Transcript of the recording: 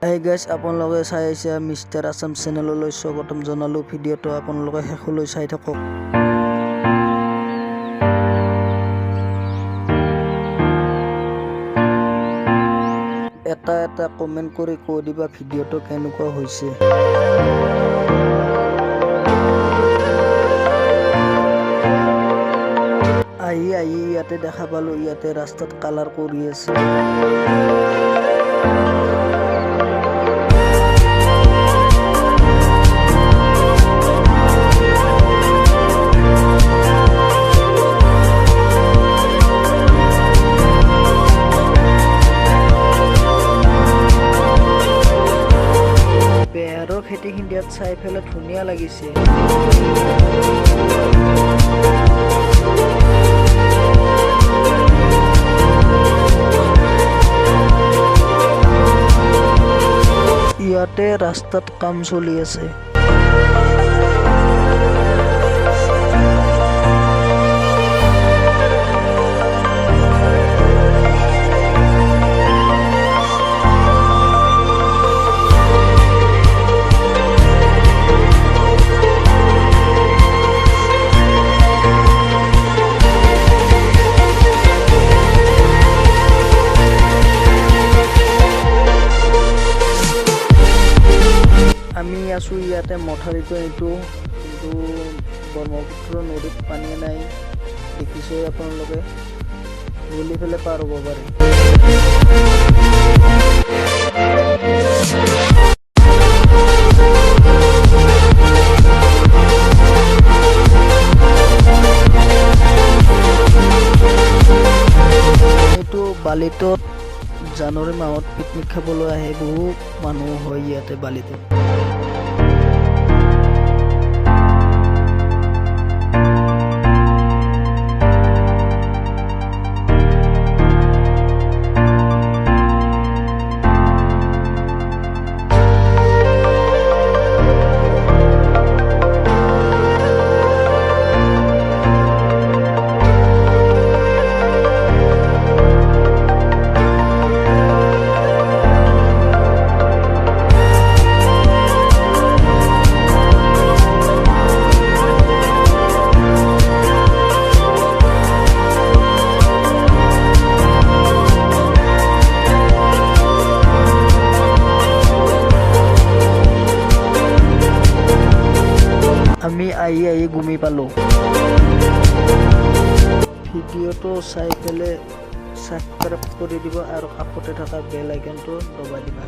Hey guys, আপোনালোকে চাই আছে মিষ্টাৰ আছাম চেনেললৈ স্বাগতম জনালো। ভিডিঅ'টো আপোনালোকে শেষলৈ চাই থাকক। এটা কমেন্ট কৰি কৈ দিবা ভিডিঅ'টো কেনেকুৱা হৈছে। আহি ইয়াতে দেখা পালো, ইয়াতে ৰাস্তাত কালাৰ কৰি আছে। বেহাৰৰ খেতিখিনি চাই পেলাই ধুনীয়া লাগিছে। ইয়াতে ৰাস্তাত কাম চলি আছে। আমি আছো ইয়াতে মথাৰিটো এইটো, কিন্তু ব্ৰহ্মপুত্ৰ নদীত পানী নাই, দেখিছে আপোনালোকে। গলি পেলাই পাৰ হ'ব পাৰে। এইটো বালিটোত জানুৱাৰী মাহত পিকনিক খাবলৈ আহে, বহু মানুহ হয় ইয়াতে বালিটোত। আমি আহি ঘুমি পালো। ভিডিঅ'টো চাই পেলাই সাবস্ক্ৰাইব কৰি দিব আৰু কাষতে থকা বেল আইকনটো দবাই দিবা।